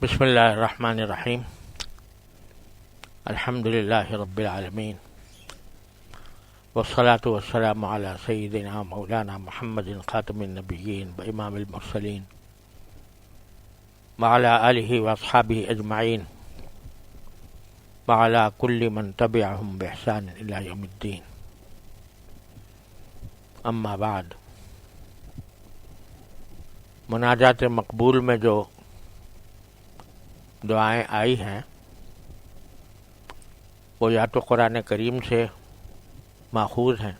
بسم اللہ الرحمن الرحیم الحمد للہ رب العالمین والصلاة والسلام علی سیدنا مولانا محمد خاتم النبیین و امام المرسلین وعلی آلہ واصحابہ اجمعین وعلی کل من تبعہم بإحسان الی یوم الدین. اما بعد، مناجات مقبول میں جو دعائیں آئی ہیں وہ یا تو قرآن کریم سے ماخوذ ہیں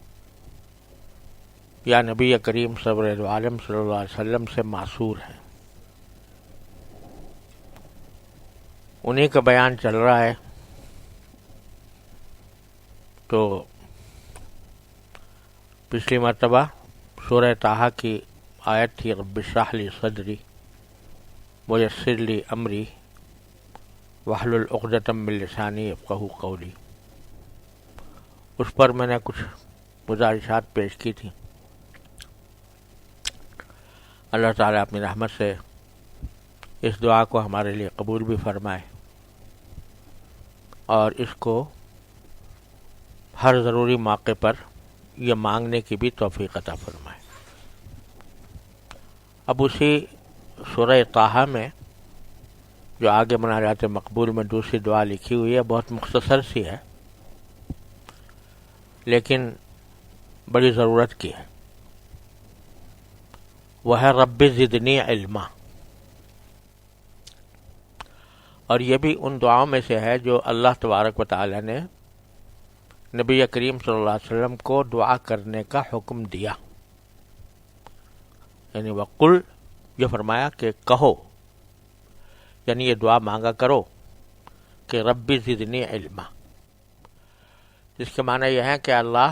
یا نبی کریم سرور عالم صلی اللہ علیہ وسلم سے ماثور ہیں. انہی کا بیان چل رہا ہے. تو پچھلی مرتبہ سورہ طٰہٰ کی آیت تھی رب اشرح لی صدری ویسر لی امری واحلل عقدۃ من لسانی یفقہوا قولی. اس پر میں نے کچھ گزارشات پیش کی تھیں. اللہ تعالیٰ اپنی رحمت سے اس دعا کو ہمارے لیے قبول بھی فرمائے اور اس کو ہر ضروری موقع پر یہ مانگنے کی بھی توفیق عطا فرمائے. اب اسی سورہ طٰہٰ میں جو آگے مناجات مقبول میں دوسری دعا لکھی ہوئی ہے، بہت مختصر سی ہے لیکن بڑی ضرورت کی ہے. وہ ہے رب زدنی علما، اور یہ بھی ان دعاؤں میں سے ہے جو اللہ تبارک و تعالی نے نبی کریم صلی اللہ علیہ وسلم کو دعا کرنے کا حکم دیا. یعنی وقل، یہ فرمایا کہ کہو، یعنی یہ دعا مانگا کرو کہ رب زدنی علما، جس کے معنی یہ ہے کہ اللہ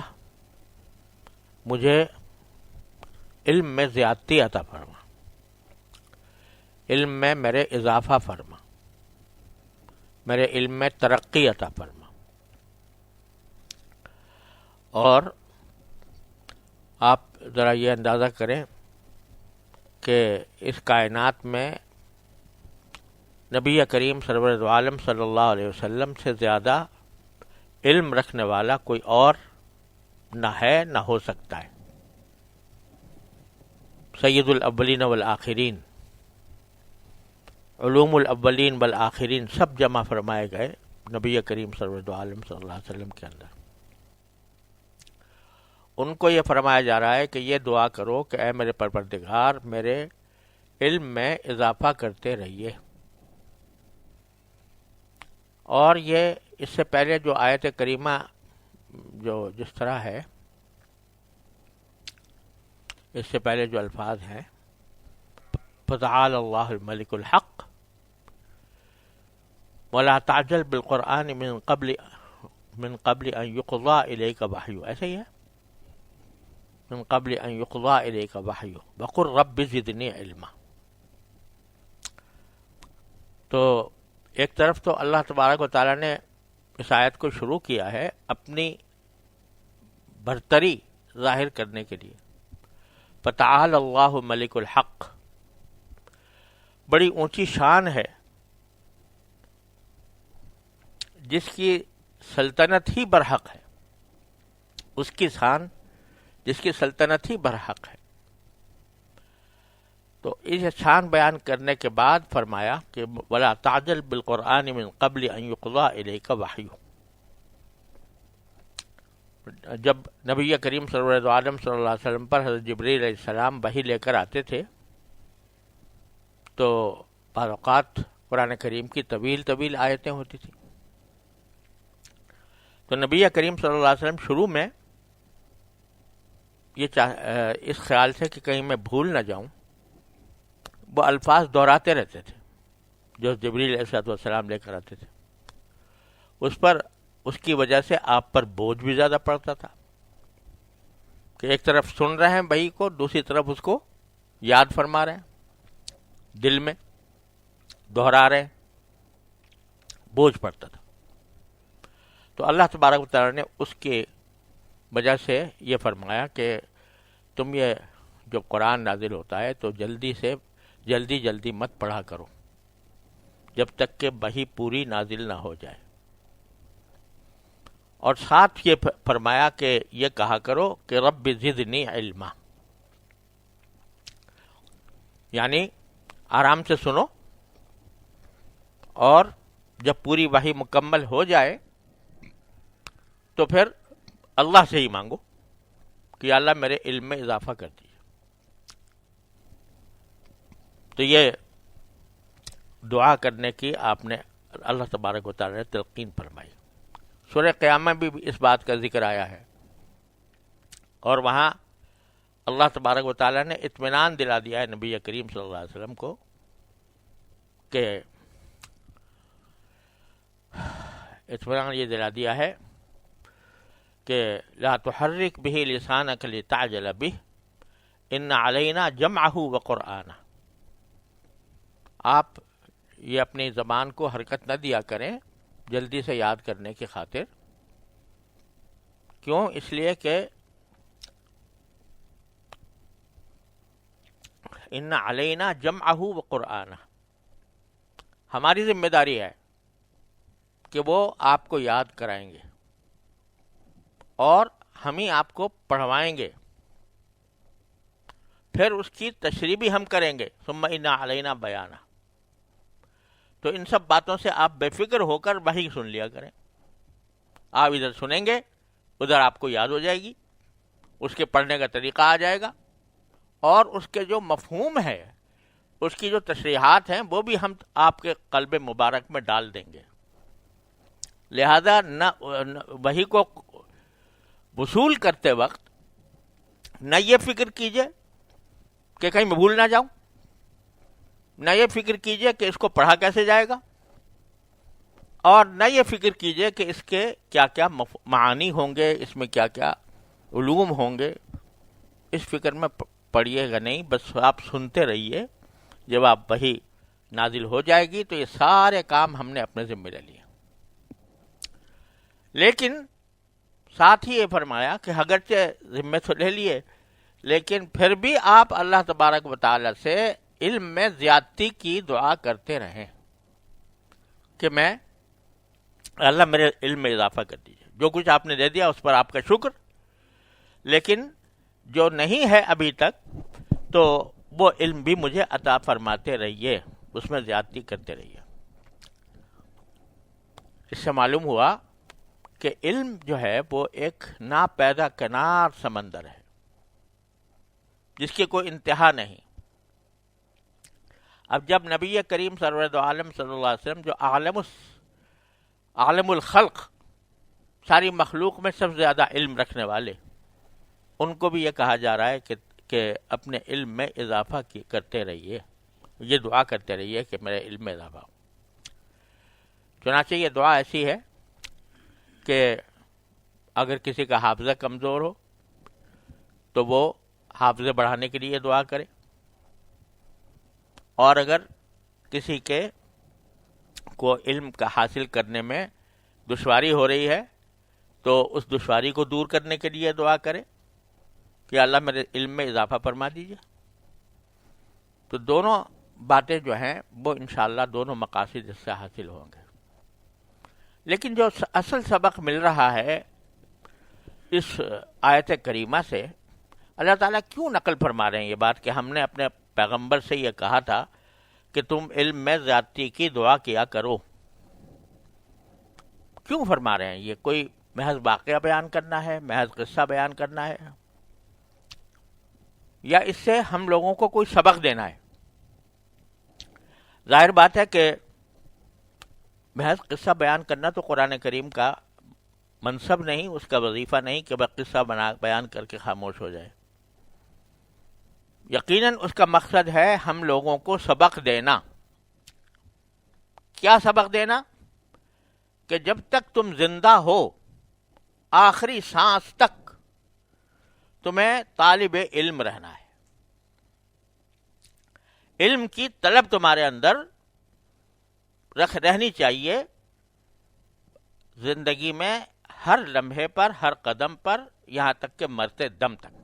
مجھے علم میں زیادتی عطا فرما، علم میں میرے اضافہ فرما، میرے علم میں ترقی عطا فرما. اور آپ ذرا یہ اندازہ کریں کہ اس کائنات میں نبی کریم سرور عالم صلی اللہ علیہ وسلم سے زیادہ علم رکھنے والا کوئی اور نہ ہے نہ ہو سکتا ہے. سید الاولین والآخرین، علوم الاولین والآخرین سب جمع فرمائے گئے نبی کریم سرور عالم صلی اللہ علیہ وسلم کے اندر. ان کو یہ فرمایا جا رہا ہے کہ یہ دعا کرو کہ اے میرے پروردگار، میرے علم میں اضافہ کرتے رہیے. اور یہ اس سے پہلے جو آیت کریمہ جو جس طرح ہے، اس سے پہلے جو الفاظ ہیں فتعال اللہ الملک الحق ولا تعجل بالقرآن من قبل ان یقضى الیک وحیہ، ایسے ہی ہے، من قبل ان یقضى الیک وحیہ وقل رب زدنی علما. تو ایک طرف تو اللہ تبارک و تعالیٰ نے اس آیت کو شروع کیا ہے اپنی برتری ظاہر کرنے کے لیے. فتعال اللہ ملک الحق، بڑی اونچی شان ہے جس کی سلطنت ہی برحق ہے، اس کی شان جس کی سلطنت ہی برحق ہے. تو اس شان بیان کرنے کے بعد فرمایا کہ ولا تعجل بالقرآن من قبل ان یقضى الیک وحیہ. جب نبی کریم صلی اللہ علیہ وسلم پر حضرت جبریل علیہ السلام وحی لے کر آتے تھے تو بعض اوقات قرآن کریم کی طویل طویل آیتیں ہوتی تھیں. تو نبی کریم صلی اللہ علیہ وسلم شروع میں یہ اس خیال سے کہ کہیں میں بھول نہ جاؤں، وہ الفاظ دہراتے رہتے تھے جو جبریل علیہ السلام لے کر آتے تھے. اس کی وجہ سے آپ پر بوجھ بھی زیادہ پڑتا تھا کہ ایک طرف سن رہے ہیں وحی کو، دوسری طرف اس کو یاد فرما رہے ہیں، دل میں دہرا رہے ہیں، بوجھ پڑتا تھا. تو اللہ تبارک و تعالیٰ نے اس کی وجہ سے یہ فرمایا کہ تم یہ جو قرآن نازل ہوتا ہے تو جلدی جلدی مت پڑھا کرو، جب تک کہ وحی پوری نازل نہ ہو جائے. اور ساتھ یہ فرمایا کہ یہ کہا کرو کہ رب زدنی علما، یعنی آرام سے سنو اور جب پوری وحی مکمل ہو جائے تو پھر اللہ سے ہی مانگو کہ یا اللہ میرے علم میں اضافہ کر دیجیے. تو یہ دعا کرنے کی آپ نے اللہ تبارک و تعالی نے تلقین فرمائی. سورہ قیامہ بھی اس بات کا ذکر آیا ہے، اور وہاں اللہ تبارک و تعالی نے اطمینان دلا دیا ہے نبی کریم صلی اللہ علیہ وسلم کو کہ اطمینان یہ دلا دیا ہے کہ لا تحرک به لسانک لتعجل به ان علینا جمعہ وقرآنہ. آپ یہ اپنی زبان کو حرکت نہ دیا کریں جلدی سے یاد کرنے کی خاطر. کیوں؟ اس لیے کہ ان علینا جمعہ وقرآنہ، ہماری ذمہ داری ہے کہ وہ آپ کو یاد کرائیں گے اور ہم ہی آپ کو پڑھوائیں گے، پھر اس کی تشریح بھی ہم کریں گے. ثم ان علینا بیانہ. تو ان سب باتوں سے آپ بے فکر ہو کر وحی سن لیا کریں. آپ ادھر سنیں گے، ادھر آپ کو یاد ہو جائے گی، اس کے پڑھنے کا طریقہ آ جائے گا، اور اس کے جو مفہوم ہے، اس کی جو تشریحات ہیں، وہ بھی ہم آپ کے قلب مبارک میں ڈال دیں گے. لہذا نہ وحی کو وصول کرتے وقت نہ یہ فکر کیجئے کہ کہیں میں بھول نہ جاؤں، نہ یہ فکر کیجئے کہ اس کو پڑھا کیسے جائے گا، اور نہ یہ فکر کیجئے کہ اس کے کیا کیا معانی ہوں گے، اس میں کیا کیا علوم ہوں گے. اس فکر میں پڑھیے گا نہیں، بس آپ سنتے رہیے. جب آپ وحی نازل ہو جائے گی تو یہ سارے کام ہم نے اپنے ذمہ لے لیے. لیکن ساتھ ہی یہ فرمایا کہ اگرچہ ذمے تو لے لیے، لیکن پھر بھی آپ اللہ تبارک و تعالی سے علم میں زیادتی کی دعا کرتے رہیں کہ میں اللہ میرے علم میں اضافہ کر دیجیے. جو کچھ آپ نے دے دیا اس پر آپ کا شکر، لیکن جو نہیں ہے ابھی تک تو وہ علم بھی مجھے عطا فرماتے رہیے، اس میں زیادتی کرتے رہیے. اس سے معلوم ہوا کہ علم جو ہے وہ ایک ناپیدا کنار سمندر ہے جس کی کوئی انتہا نہیں. اب جب نبی کریم سرورد عالم صلی اللہ علیہ وسلم جو عالم الخلق، ساری مخلوق میں سب سے زیادہ علم رکھنے والے، ان کو بھی یہ کہا جا رہا ہے کہ اپنے علم میں اضافہ کرتے رہیے، یہ دعا کرتے رہیے کہ میرے علم میں اضافہ ہو. چنانچہ یہ دعا ایسی ہے کہ اگر کسی کا حافظہ کمزور ہو تو وہ حافظے بڑھانے کے لیے دعا کرے، اور اگر کسی کے کو علم کا حاصل کرنے میں دشواری ہو رہی ہے تو اس دشواری کو دور کرنے کے لیے دعا کرے کہ اللہ میرے علم میں اضافہ فرما دیجیے. تو دونوں باتیں جو ہیں وہ انشاءاللہ دونوں مقاصد اس سے حاصل ہوں گے. لیکن جو اصل سبق مل رہا ہے اس آیت کریمہ سے، اللہ تعالیٰ کیوں نقل فرما رہے ہیں یہ بات کہ ہم نے اپنے پیغمبر سے یہ کہا تھا کہ تم علم میں زیادتی کی دعا کیا کرو. کیوں فرما رہے ہیں؟ یہ کوئی محض واقعہ بیان کرنا ہے، محض قصہ بیان کرنا ہے، یا اس سے ہم لوگوں کو کوئی سبق دینا ہے؟ ظاہر بات ہے کہ محض قصہ بیان کرنا تو قرآن کریم کا منصب نہیں، اس کا وظیفہ نہیں کہ وہ قصہ بیان کر کے خاموش ہو جائے. یقیناً اس کا مقصد ہے ہم لوگوں کو سبق دینا. کیا سبق دینا؟ کہ جب تک تم زندہ ہو، آخری سانس تک تمہیں طالب علم رہنا ہے. علم کی طلب تمہارے اندر رہنی چاہیے، زندگی میں ہر لمحے پر، ہر قدم پر، یہاں تک کہ مرتے دم تک.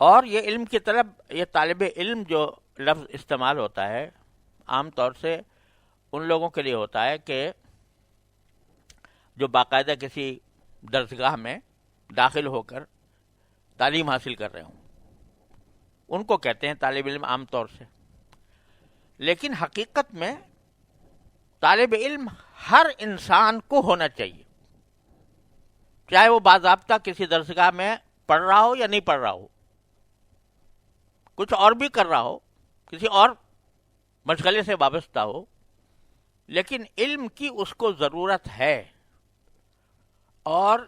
اور یہ علم کی طلب، یہ طالب علم جو لفظ استعمال ہوتا ہے عام طور سے ان لوگوں کے لیے ہوتا ہے کہ جو باقاعدہ کسی درسگاہ میں داخل ہو کر تعلیم حاصل کر رہے ہوں، ان کو کہتے ہیں طالب علم عام طور سے. لیکن حقیقت میں طالب علم ہر انسان کو ہونا چاہیے، چاہے وہ باضابطہ کسی درسگاہ میں پڑھ رہا ہو یا نہیں پڑھ رہا ہو، کچھ اور بھی کر رہا ہو، کسی اور مشغلے سے وابستہ ہو، لیکن علم کی اس کو ضرورت ہے، اور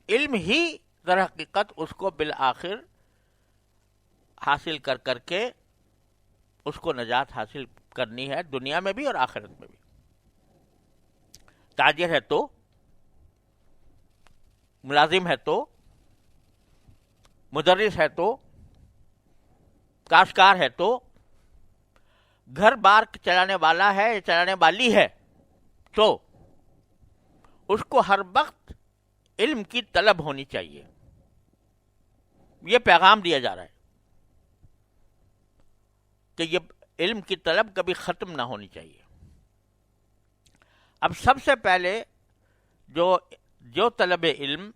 علم ہی در حقیقت اس کو بالآخر حاصل کر کر کے اس کو نجات حاصل کرنی ہے، دنیا میں بھی اور آخرت میں بھی. تاجر ہے تو، ملازم ہے تو، مدرس ہے تو، کاشتکار ہے تو، گھر بار چلانے والا ہے یا چلانے والی ہے تو اس کو ہر وقت علم کی طلب ہونی چاہیے. یہ پیغام دیا جا رہا ہے کہ یہ علم کی طلب کبھی ختم نہ ہونی چاہیے. اب سب سے پہلے جو طلب علم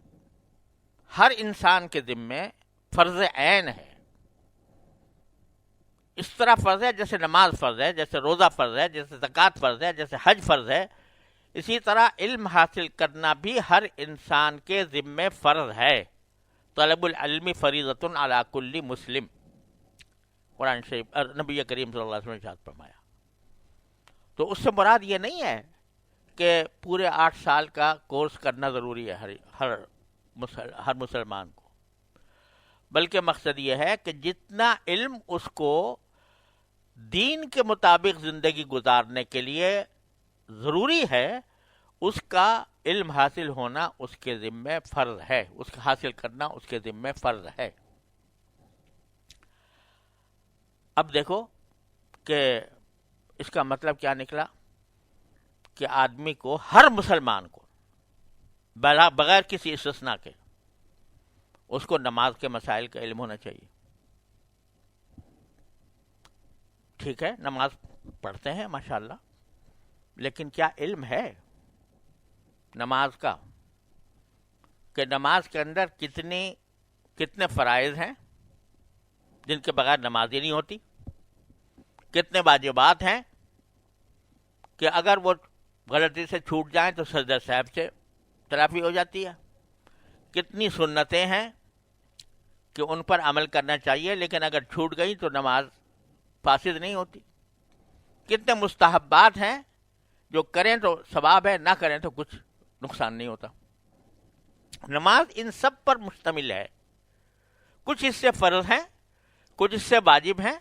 ہر انسان کے ذمے فرض عین ہے، اس طرح فرض ہے جیسے نماز فرض ہے، جیسے روزہ فرض ہے، جیسے زکوٰۃ فرض ہے، جیسے حج فرض ہے، اسی طرح علم حاصل کرنا بھی ہر انسان کے ذمے فرض ہے. طلب العلم فریضۃ علی کل مسلم، قرآن شریف نبی کریم صلی اللہ علیہ وسلم نے ارشاد فرمایا. تو اس سے مراد یہ نہیں ہے کہ پورے 8 سال کا کورس کرنا ضروری ہے ہر مسلمان کو، بلکہ مقصد یہ ہے کہ جتنا علم اس کو دین کے مطابق زندگی گزارنے کے لیے ضروری ہے، اس کا علم حاصل ہونا اس کے ذمہ فرض ہے، اس کا حاصل کرنا اس کے ذمہ فرض ہے. اب دیکھو کہ اس کا مطلب کیا نکلا کہ آدمی کو، ہر مسلمان کو بغیر کسی استثناء کے، اس کو نماز کے مسائل کا علم ہونا چاہیے. ٹھیک ہے، نماز پڑھتے ہیں ماشاءاللہ، لیکن کیا علم ہے نماز کا کہ نماز کے اندر کتنے فرائض ہیں جن کے بغیر نماز ہی نہیں ہوتی؟ کتنے واجبات ہیں کہ اگر وہ غلطی سے چھوٹ جائیں تو سجدہ صاحب سے تلافی ہو جاتی ہے؟ کتنی سنتیں ہیں کہ ان پر عمل کرنا چاہیے لیکن اگر چھوٹ گئی تو نماز فاسد نہیں ہوتی؟ کتنے مستحبات ہیں جو کریں تو ثواب ہے، نہ کریں تو کچھ نقصان نہیں ہوتا؟ نماز ان سب پر مشتمل ہے. کچھ اس سے فرض ہیں، کچھ اس سے واجب ہیں،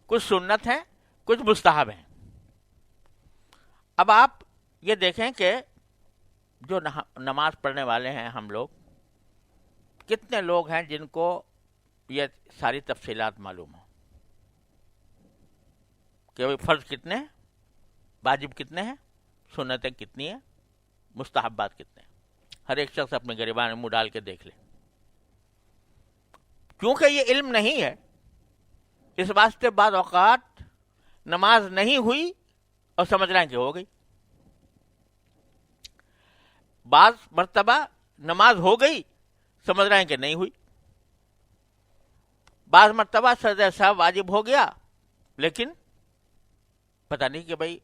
کچھ سنت ہیں، کچھ مستحب ہیں. اب آپ یہ دیکھیں کہ جو نماز پڑھنے والے ہیں ہم لوگ، کتنے لوگ ہیں جن کو یہ ساری تفصیلات معلوم ہوں کہ فرض کتنے ہیں، واجب کتنے ہیں، سنتیں کتنی ہیں، مستحبات کتنے ہیں. ہر ایک شخص اپنے گریبان میں منہ ڈال کے دیکھ لے. کیونکہ یہ علم نہیں ہے، اس واسطے بعض اوقات نماز نہیں ہوئی اور سمجھ رہے ہیں کہ ہو گئی. بعض مرتبہ نماز ہو گئی، سمجھ رہے ہیں کہ نہیں ہوئی. بعض مرتبہ سجدہ صاحب واجب ہو گیا، لیکن پتہ نہیں کہ بھائی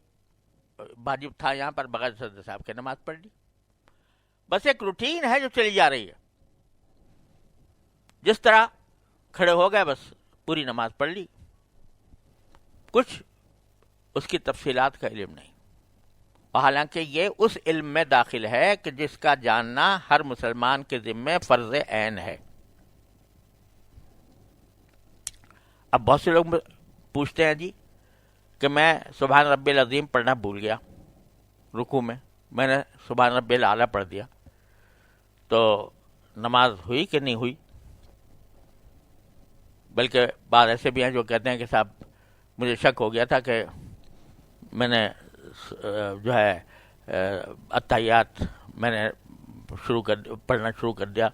واجب تھا یہاں پر، بغیر سجدہ صاحب کے نماز پڑھ لی. بس ایک روٹین ہے جو چلی جا رہی ہے، جس طرح کھڑے ہو گئے بس پوری نماز پڑھ لی. کچھ اس کی تفصیلات کا علم نہیں، حالانکہ یہ اس علم میں داخل ہے کہ جس کا جاننا ہر مسلمان کے ذمے فرض عین ہے. اب بہت سے لوگ پوچھتے ہیں جی کہ میں سبحان ربی العظیم پڑھنا بھول گیا رکوع میں نے سبحان ربی الاعلیٰ پڑھ دیا، تو نماز ہوئی کہ نہیں ہوئی؟ بلکہ بعض ایسے بھی ہیں جو کہتے ہیں کہ صاحب مجھے شک ہو گیا تھا کہ میں نے جو ہے اتحیات میں نے پڑھنا شروع کر دیا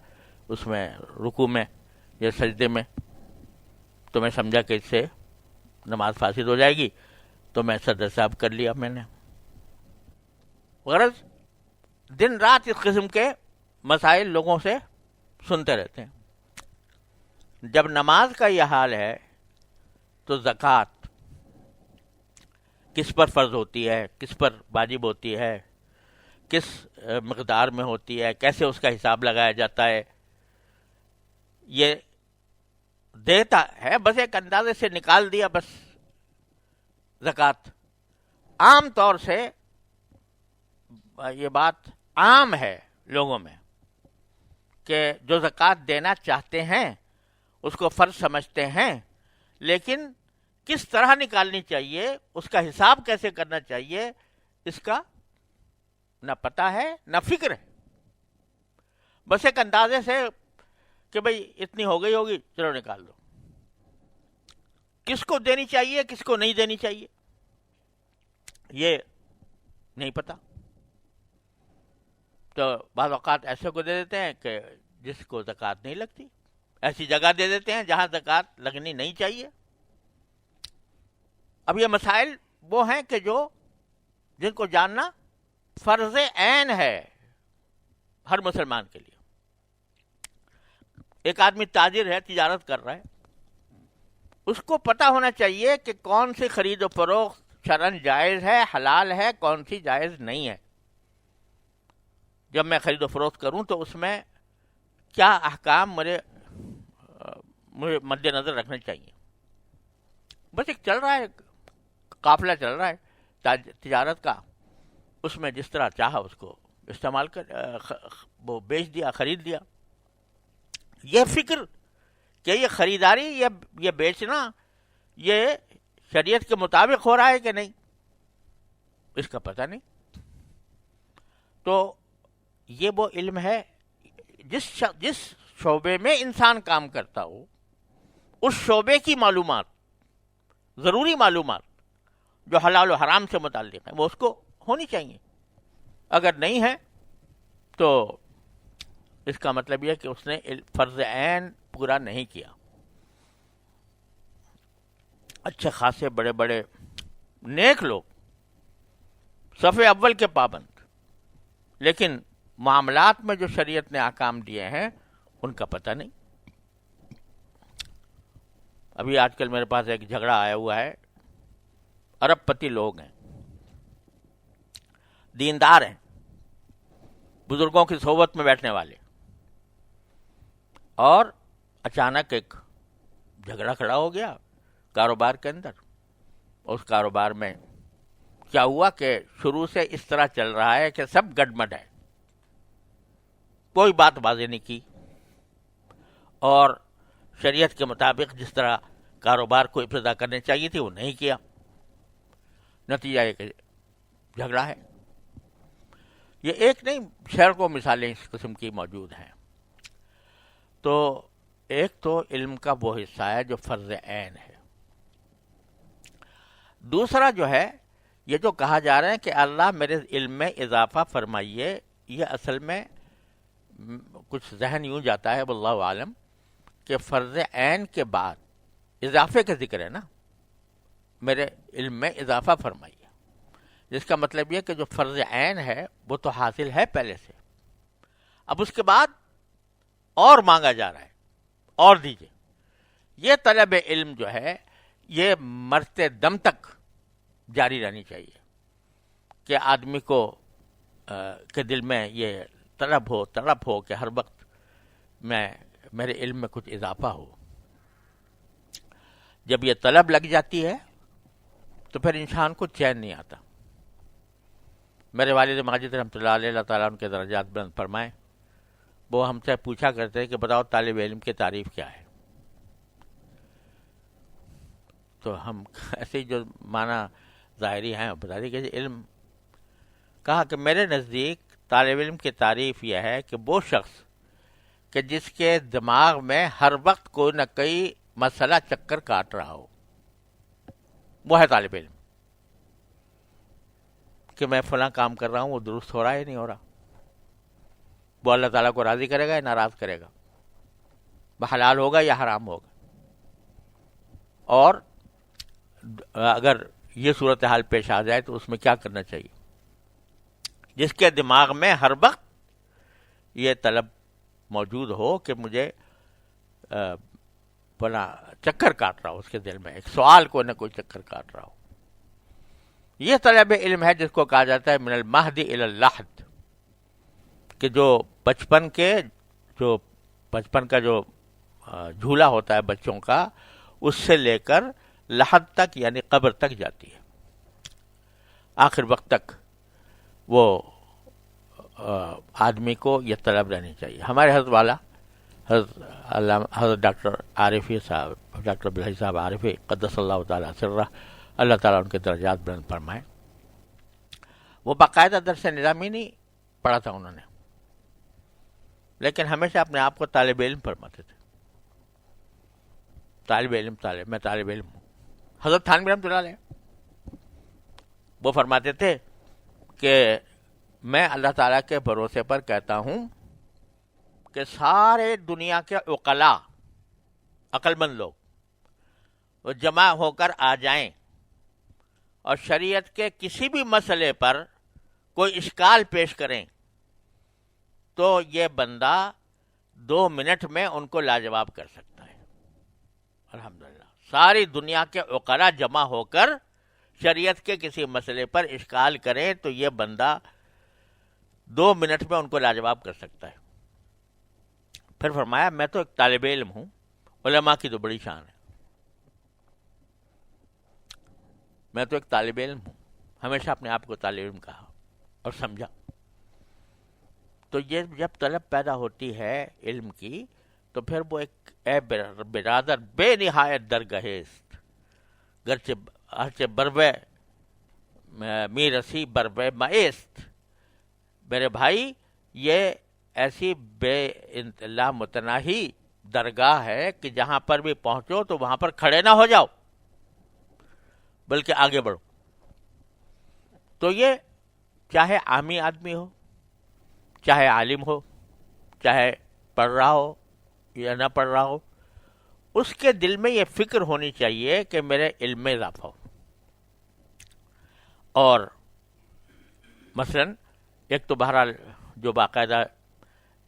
اس میں رکوع میں یا سجدے میں، تو میں سمجھا کہ اس سے نماز فاسد ہو جائے گی تو میں صدر صاحب کر لیا میں نے. غرض دن رات اس قسم کے مسائل لوگوں سے سنتے رہتے ہیں. جب نماز کا یہ حال ہے تو زکوٰۃ کس پر فرض ہوتی ہے, کس پر واجب ہوتی ہے, کس مقدار میں ہوتی ہے, کیسے اس کا حساب لگایا جاتا ہے, یہ دیتا ہے بس ایک اندازے سے نکال دیا بس. زکوٰۃ عام طور سے یہ بات عام ہے لوگوں میں کہ جو زکوٰۃ دینا چاہتے ہیں اس کو فرض سمجھتے ہیں, لیکن کس طرح نکالنی چاہیے, اس کا حساب کیسے کرنا چاہیے, اس کا نہ پتہ ہے نہ فکر ہے. بس ایک اندازے سے کہ بھئی اتنی ہو گئی ہوگی چلو نکال دو. کس کو دینی چاہیے کس کو نہیں دینی چاہیے یہ نہیں پتا. تو بعض اوقات ایسے کو دے دیتے ہیں کہ جس کو زکوٰۃ نہیں لگتی, ایسی جگہ دے دیتے ہیں جہاں زکوٰۃ لگنی نہیں چاہیے. اب یہ مسائل وہ ہیں کہ جن کو جاننا فرض عین ہے ہر مسلمان کے لیے. ایک آدمی تاجر ہے, تجارت کر رہا ہے, اس کو پتہ ہونا چاہیے کہ کون سی خرید و فروخت شرعاً جائز ہے, حلال ہے, کون سی جائز نہیں ہے. جب میں خرید و فروخت کروں تو اس میں کیا احکام مجھے مد نظر رکھنے چاہیے. بس ایک چل رہا ہے, قافلہ چل رہا ہے تجارت کا, اس میں جس طرح چاہا اس کو استعمال کر وہ بیچ دیا, خرید دیا. یہ فکر کہ یہ خریداری یہ بیچنا یہ شریعت کے مطابق ہو رہا ہے کہ نہیں, اس کا پتہ نہیں. تو یہ وہ علم ہے جس شعبے میں انسان کام کرتا ہو اس شعبے کی معلومات, ضروری معلومات جو حلال و حرام سے متعلق ہیں وہ اس کو ہونی چاہیے. اگر نہیں ہے تو اس کا مطلب یہ کہ اس نے فرض عین پورا نہیں کیا. اچھے خاصے بڑے بڑے نیک لوگ, صف اول کے پابند, لیکن معاملات میں جو شریعت نے احکام دیے ہیں ان کا پتہ نہیں. ابھی آج کل میرے پاس ایک جھگڑا آیا ہوا ہے, ارب پتی لوگ ہیں, دیندار ہیں, بزرگوں کی صحبت میں بیٹھنے والے, اور اچانک ایک جھگڑا کھڑا ہو گیا کاروبار کے اندر. اس کاروبار میں کیا ہوا کہ شروع سے اس طرح چل رہا ہے کہ سب گڈمڈ ہے, کوئی بات واضح نہیں کی, اور شریعت کے مطابق جس طرح کاروبار کو ابتدا کرنے چاہیے تھی وہ نہیں کیا. نتیجہ یہ کہ جھگڑا ہے. یہ ایک نہیں, سینکڑوں مثالیں اس قسم کی موجود ہیں. تو ایک تو علم کا وہ حصہ ہے جو فرض عین ہے. دوسرا جو ہے یہ جو کہا جا رہا ہے کہ اللہ میرے علم میں اضافہ فرمائیے, یہ اصل میں کچھ ذہن یوں جاتا ہے واللہ عالم کہ فرض عین کے بعد اضافے کا ذکر ہے نا, میرے علم میں اضافہ فرمائیے, جس کا مطلب یہ کہ جو فرض عین ہے وہ تو حاصل ہے پہلے سے, اب اس کے بعد اور مانگا جا رہا ہے اور دیجیے. یہ طلب علم جو ہے یہ مرتے دم تک جاری رہنی چاہیے کہ آدمی کو کے دل میں یہ طلب ہو کہ ہر وقت میرے علم میں کچھ اضافہ ہو. جب یہ طلب لگ جاتی ہے تو پھر انسان کو چین نہیں آتا. میرے والد ماجد رحمۃ اللہ علیہ, اللہ تعالیٰ ان کے درجات بلند فرمائیں, وہ ہم سے پوچھا کرتے کہ بتاؤ طالب علم کی تعریف کیا ہے. تو ہم ایسے جو معنی ظاہری ہیں بتا دی کہ علم, کہا کہ میرے نزدیک طالب علم کی تعریف یہ ہے کہ وہ شخص کہ جس کے دماغ میں ہر وقت کوئی نہ کوئی مسئلہ چکر کاٹ رہا ہو, وہ ہے طالب علم. کہ میں فلاں کام کر رہا ہوں وہ درست ہو رہا ہے یا نہیں ہو رہا, وہ اللہ تعالیٰ کو راضی کرے گا یا ناراض کرے گا, وہ حلال ہوگا یا حرام ہوگا. اور اگر یہ صورتحال پیش آ جائے تو اس میں کیا کرنا چاہیے؟ جس کے دماغ میں ہر وقت یہ طلب موجود ہو کہ مجھے بنا چکر کاٹ رہا ہو، اس کے دل میں ایک سوال کوئی نہ کوئی چکر کاٹ رہا ہو، یہ طلب علم ہے جس کو کہا جاتا ہے من المہد الی اللحد، کہ جو بچپن کا جو جھولا ہوتا ہے بچوں کا، اس سے لے کر لحد تک یعنی قبر تک جاتی ہے، آخر وقت تک وہ آدمی کو یہ طلب رہنی چاہیے۔ ہمارے حضرت والا حضرت ڈاکٹر عارفی صاحب، ڈاکٹر عبدالحی صاحب عارفی قدس اللہ تعالیٰ سرہ، اللہ تعالیٰ ان کے درجات بلند فرمائے، وہ باقاعدہ درس نظامی نہیں پڑھا تھا انہوں نے، لیکن ہمیشہ اپنے آپ کو طالب علم فرماتے تھے، میں طالب علم ہوں۔ حضرت تھانوی رحمۃ اللہ علیہ وہ فرماتے تھے کہ میں اللہ تعالیٰ کے بھروسے پر کہتا ہوں کہ سارے دنیا کے عقلاء، عقل مند لوگ، وہ جمع ہو کر آ جائیں اور شریعت کے کسی بھی مسئلے پر کوئی اشکال پیش کریں تو یہ بندہ 2 منٹ میں ان کو لاجواب کر سکتا ہے۔ الحمدللہ ساری دنیا کے عقلاء جمع ہو کر شریعت کے کسی مسئلے پر اشکال کریں تو یہ بندہ 2 منٹ میں ان کو لاجواب کر سکتا ہے۔ پھر فرمایا میں تو ایک طالب علم ہوں، علماء کی تو بڑی شان ہے، میں تو ایک طالب علم ہوں، ہمیشہ اپنے آپ کو طالب علم کہا اور سمجھا۔ تو یہ جب طلب پیدا ہوتی ہے علم کی تو پھر وہ ایک اے برادر بے نہایت درگہست، گرچہ بروے می رسی بروے مایست، میرے بھائی یہ ایسی بے انتہا متناہی درگاہ ہے کہ جہاں پر بھی پہنچو تو وہاں پر کھڑے نہ ہو جاؤ بلکہ آگے بڑھو۔ تو یہ چاہے عامی آدمی ہو، چاہے عالم ہو، چاہے پڑھ رہا ہو یا نہ پڑھ رہا ہو، اس کے دل میں یہ فکر ہونی چاہیے کہ میرے علم میں اضافہ ہو۔ اور مثلا ایک تو بہرحال جو باقاعدہ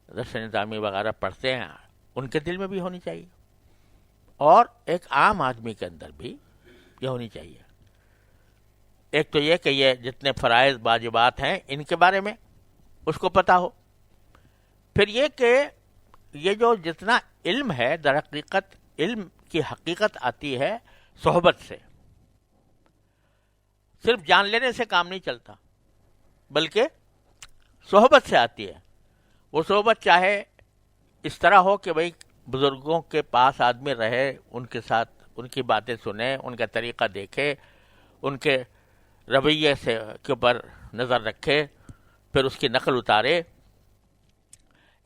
درس نظامی وغیرہ پڑھتے ہیں ان کے دل میں بھی ہونی چاہیے، اور ایک عام آدمی کے اندر بھی یہ ہونی چاہیے۔ ایک تو یہ کہ یہ جتنے فرائض واجبات ہیں ان کے بارے میں اس کو پتہ ہو، پھر یہ کہ یہ جو جتنا علم ہے در حقیقت علم کی حقیقت آتی ہے صحبت سے، صرف جان لینے سے کام نہیں چلتا بلکہ صحبت سے آتی ہے۔ وہ صحبت چاہے اس طرح ہو کہ بھئی بزرگوں کے پاس آدمی رہے، ان کے ساتھ ان کی باتیں سنے، ان کا طریقہ دیکھے، ان کے رویے سے کے اوپر نظر رکھے، پھر اس کی نقل اتارے۔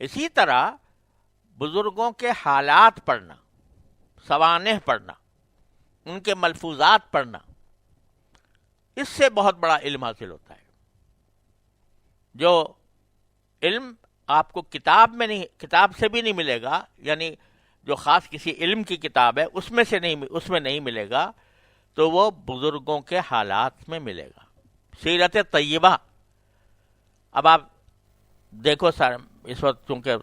اسی طرح بزرگوں کے حالات پڑھنا، سوانح پڑھنا، ان کے ملفوظات پڑھنا، اس سے بہت بڑا علم حاصل ہوتا ہے۔ جو علم آپ کو کتاب سے بھی نہیں ملے گا، یعنی جو خاص کسی علم کی کتاب ہے اس میں نہیں ملے گا، تو وہ بزرگوں کے حالات میں ملے گا۔ سیرت طیبہ، اب آپ دیکھو سر، اس وقت چونکہ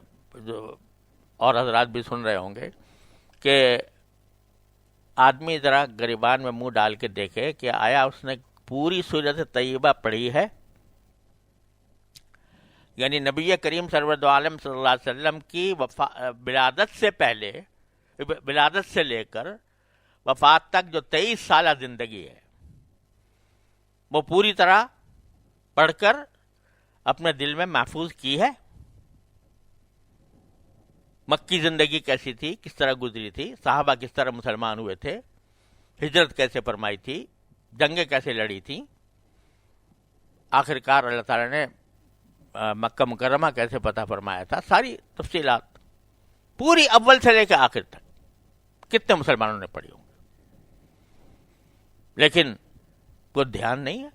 اور حضرات بھی سن رہے ہوں گے کہ آدمی ذرا گریبان میں منہ ڈال کے دیکھے کہ آیا اس نے پوری سیرت طیبہ پڑھی ہے؟ یعنی نبی کریم سرور دو عالم صلی اللہ علیہ وسلم کی ولادت سے پہلے، ولادت سے لے کر وفات تک جو 23 سالہ زندگی ہے وہ پوری طرح پڑھ کر اپنے دل میں محفوظ کی ہے؟ مکی زندگی کیسی تھی، کس طرح گزری تھی، صحابہ کس طرح مسلمان ہوئے تھے، ہجرت کیسے فرمائی تھی، جنگیں کیسے لڑی تھیں، آخرکار اللہ تعالیٰ نے مکہ مکرمہ کیسے فتح فرمایا تھا، ساری تفصیلات پوری اول سے لے کے آخر تک کتنے مسلمانوں نے پڑھی ہوں، لیکن کوئی دھیان نہیں ہے۔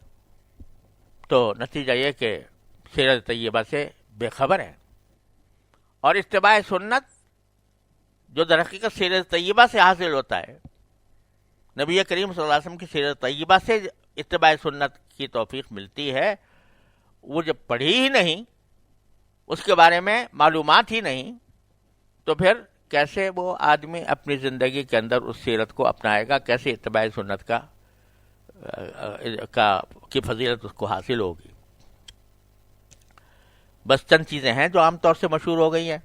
تو نتیجہ یہ کہ سیرت طیبہ سے بے خبر ہے، اور اتباع سنت جو در حقیقت سیرت طیبہ سے حاصل ہوتا ہے، نبی کریم صلی اللہ علیہ وسلم کی سیرت طیبہ سے اتباع سنت کی توفیق ملتی ہے، وہ جب پڑھی ہی نہیں، اس کے بارے میں معلومات ہی نہیں، تو پھر کیسے وہ آدمی اپنی زندگی کے اندر اس سیرت کو اپنائے گا؟ کیسے اتباع سنت کی فضیلت اس کو حاصل ہوگی؟ بس چند چیزیں ہیں جو عام طور سے مشہور ہو گئی ہیں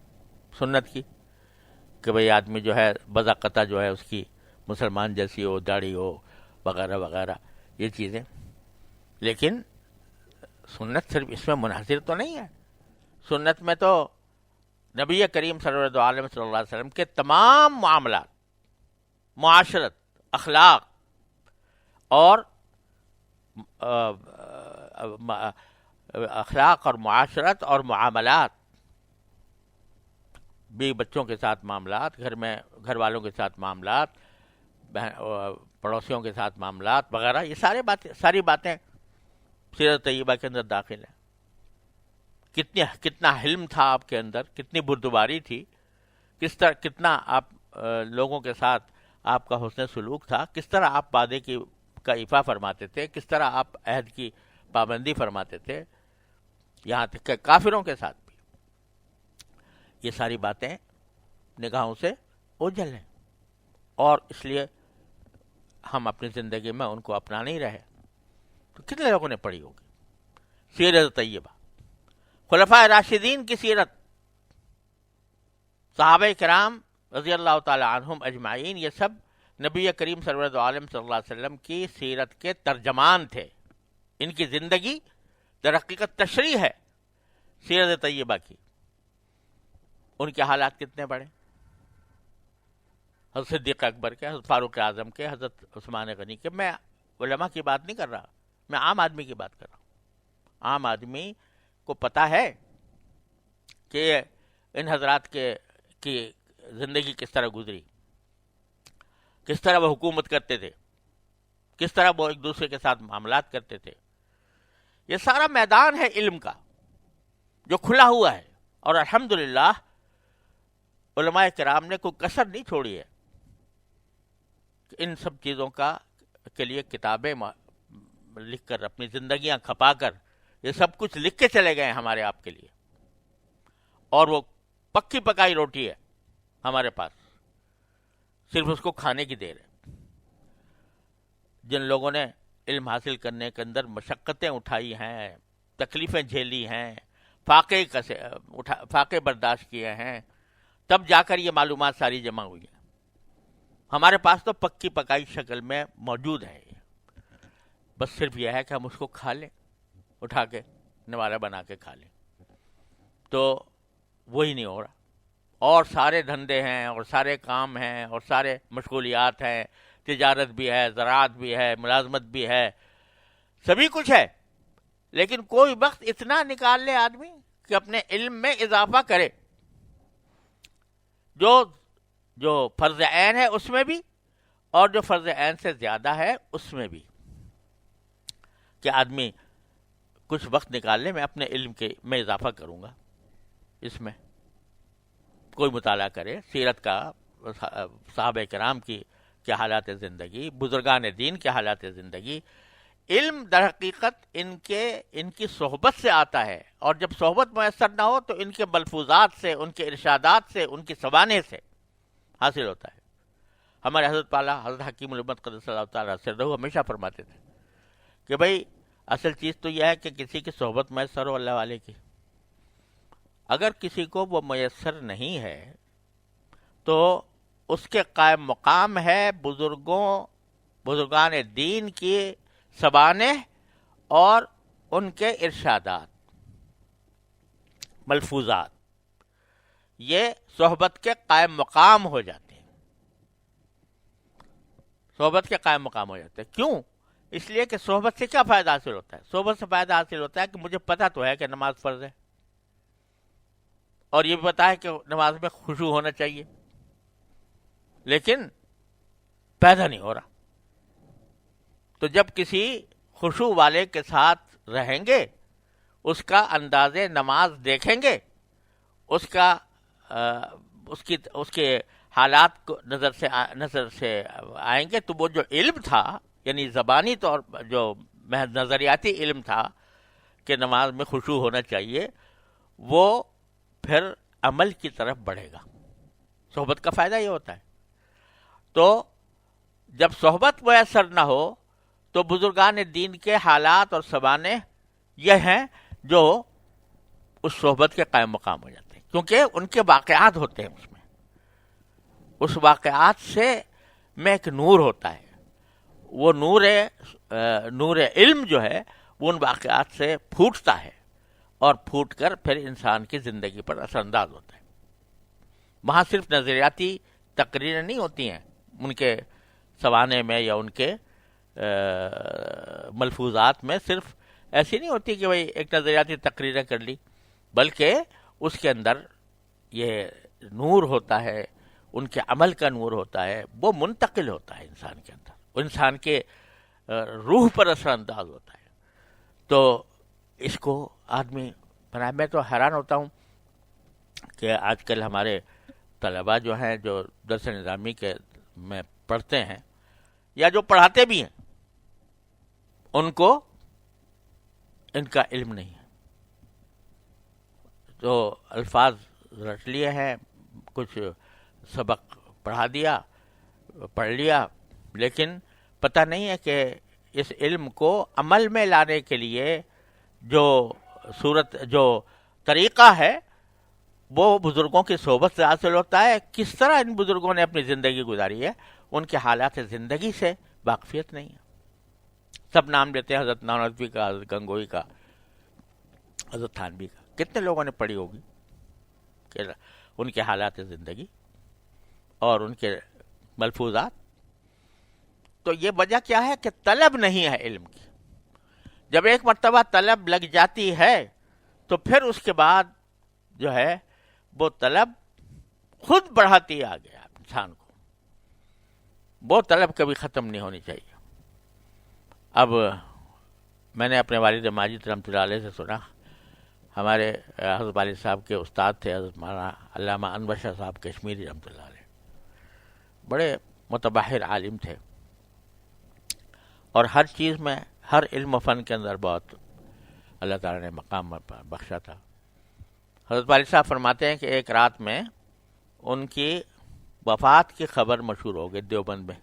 سنت کی، کہ بھئی آدمی جو ہے بذاقتہ جو ہے اس کی مسلمان جیسی ہو، داڑھی ہو، وغیرہ وغیرہ، یہ چیزیں. لیکن سنت صرف اس میں منحصر تو نہیں ہے. سنت میں تو نبی کریم صلی اللہ علیہ وسلم کے تمام معاملات، معاشرت، اخلاق اور معاشرت اور معاملات، بیوی بچوں کے ساتھ معاملات، گھر والوں کے ساتھ معاملات، پڑوسیوں کے ساتھ معاملات وغیرہ، یہ ساری باتیں سیرت طیبہ کے اندر داخل ہیں. کتنا حلم تھا آپ کے اندر، کتنی بردباری تھی، کتنا آپ لوگوں کے ساتھ آپ کا حسن سلوک تھا، کس طرح آپ وعدے کا ایفا فرماتے تھے، کس طرح آپ عہد کی پابندی فرماتے تھے، یہاں تک کہ کافروں کے ساتھ بھی. یہ ساری باتیں نگاہوں سے اوجھل ہیں، اور اس لیے ہم اپنی زندگی میں ان کو اپنا نہیں رہے. تو کتنے لوگوں نے پڑھی ہوگی سیرت طیبہ، خلفائے راشدین کی سیرت، صحابہ کرام رضی اللہ تعالی عنہم اجمعین، یہ سب نبی کریم صلی اللہ علیہ وسلم کی سیرت کے ترجمان تھے. ان کی زندگی در حقیقت تشریح ہے سیرت طیبہ کی. ان کے حالات کتنے بڑے، حضرت صدیق اکبر کے، حضرت فاروق اعظم کے، حضرت عثمان غنی کے. میں علماء کی بات نہیں کر رہا، میں عام آدمی کی بات کر رہا ہوں. عام آدمی کو پتا ہے کہ ان حضرات کی زندگی کس طرح گزری، کس طرح وہ حکومت کرتے تھے، کس طرح وہ ایک دوسرے کے ساتھ معاملات کرتے تھے. یہ سارا میدان ہے علم کا جو کھلا ہوا ہے، اور الحمدللہ علماء کرام نے کوئی کسر نہیں چھوڑی ہے کہ ان سب چیزوں کے لیے کتابیں لکھ کر، اپنی زندگیاں کھپا کر یہ سب کچھ لکھ کے چلے گئے ہیں ہمارے آپ کے لیے. اور وہ پکی پکائی روٹی ہے ہمارے پاس، صرف اس کو کھانے کی دیر ہے. جن لوگوں نے علم حاصل کرنے کے اندر مشقتیں اٹھائی ہیں، تکلیفیں جھیلی ہیں، فاقے برداشت کیے ہیں، تب جا کر یہ معلومات ساری جمع ہوئی ہیں. ہمارے پاس تو پکی پکائی شکل میں موجود ہے. بس صرف یہ ہے کہ ہم اس کو کھا لیں، اٹھا کے نوالہ بنا کے کھا لیں. تو وہی نہیں ہو رہا. اور سارے دھندے ہیں، اور سارے کام ہیں، اور سارے مشغولیات ہیں، تجارت بھی ہے، زراعت بھی ہے، ملازمت بھی ہے، سبھی کچھ ہے. لیکن کوئی وقت اتنا نکال لے آدمی کہ اپنے علم میں اضافہ کرے، جو فرض عین ہے اس میں بھی، اور جو فرض عین سے زیادہ ہے اس میں بھی، کہ آدمی کچھ وقت نکال لے، میں اپنے علم میں اضافہ کروں گا. اس میں کوئی مطالعہ کرے سیرت کا، صحابہ کرام کی کیا حالات زندگی، بزرگان دین کے حالات زندگی. علم در حقیقت ان کی صحبت سے آتا ہے، اور جب صحبت میسر نہ ہو تو ان کے ملفوظات سے، ان کے ارشادات سے، ان کی سوانح سے حاصل ہوتا ہے. ہمارے حضرت پالا حضرت حکیم الامت قدس اللہ تعالیٰ سرہ ہمیشہ فرماتے تھے کہ بھئی اصل چیز تو یہ ہے کہ کسی کی صحبت میسر ہو اللہ والے کی. اگر کسی کو وہ میسر نہیں ہے تو اس کے قائم مقام ہے بزرگان دین کی سوانح اور ان کے ارشادات، ملفوظات. یہ صحبت کے قائم مقام ہو جاتے ہیں. صحبت کے قائم مقام ہو جاتے ہیں. کیوں؟ اس لیے کہ صحبت سے کیا فائدہ حاصل ہوتا ہے؟ صحبت سے فائدہ حاصل ہوتا ہے کہ مجھے پتا تو ہے کہ نماز فرض ہے، اور یہ بھی پتا ہے کہ نماز میں خشوع ہونا چاہیے، لیکن پیدا نہیں ہو رہا. تو جب کسی خشوع والے کے ساتھ رہیں گے، اس کا انداز نماز دیکھیں گے، اس کے حالات کو نظر سے آئیں گے تو وہ جو علم تھا، یعنی زبانی طور پر جو محض نظریاتی علم تھا کہ نماز میں خشوع ہونا چاہیے، وہ پھر عمل کی طرف بڑھے گا۔ صحبت کا فائدہ یہ ہوتا ہے۔ تو جب صحبت میسر نہ ہو تو بزرگان دین کے حالات اور سوانح یہ ہیں جو اس صحبت کے قائم مقام ہو جاتے ہیں، کیونکہ ان کے واقعات ہوتے ہیں، اس میں اس واقعات سے میں ایک نور ہوتا ہے، وہ نور علم جو ہے وہ ان واقعات سے پھوٹتا ہے اور پھوٹ کر پھر انسان کی زندگی پر اثر انداز ہوتا ہے۔ وہاں صرف نظریاتی تقریریں نہیں ہوتی ہیں ان کے سوانح میں یا ان کے ملفوظات میں، صرف ایسی نہیں ہوتی کہ بھئی ایک نظریاتی تقریریں کر لی، بلکہ اس کے اندر یہ نور ہوتا ہے، ان کے عمل کا نور ہوتا ہے، وہ منتقل ہوتا ہے انسان کے اندر، انسان کے روح پر اثر انداز ہوتا ہے۔ تو اس کو آدمی بنا، میں تو حیران ہوتا ہوں کہ آج کل ہمارے طلباء جو ہیں جو درس نظامی کے میں پڑھتے ہیں یا جو پڑھاتے بھی ہیں، ان کو ان کا علم نہیں ہے، تو الفاظ رٹ لیے ہیں، کچھ سبق پڑھا دیا، پڑھ لیا، لیکن پتہ نہیں ہے کہ اس علم کو عمل میں لانے کے لیے جو طریقہ ہے وہ بزرگوں کی صحبت سے حاصل ہوتا ہے۔ کس طرح ان بزرگوں نے اپنی زندگی گزاری ہے، ان کے حالات زندگی سے واقفیت نہیں ہے۔ سب نام لیتے ہیں، حضرت نانوتوی کا، حضرت گنگوئی کا، حضرت تھانوی کا، کتنے لوگوں نے پڑھی ہوگی کہ ان کے حالات زندگی اور ان کے ملفوظات۔ تو یہ وجہ کیا ہے کہ طلب نہیں ہے علم کی۔ جب ایک مرتبہ طلب لگ جاتی ہے تو پھر اس کے بعد جو ہے وہ طلب خود بڑھاتی ہے آگے انسان کو، وہ طلب کبھی ختم نہیں ہونی چاہیے۔ اب میں نے اپنے والد ماجد رحمۃ اللہ علیہ سے سنا، ہمارے حضرت والد صاحب کے استاد تھے حضرت مولانا علامہ انور شاہ صاحب کشمیری رحمۃ اللہ علیہ، بڑے متبحر عالم تھے، اور ہر چیز میں، ہر علم و فن کے اندر بہت اللہ تعالیٰ نے مقام بخشا تھا۔ حضرت والد صاحب فرماتے ہیں کہ ایک رات میں ان کی وفات کی خبر مشہور ہو گئی دیوبند میں،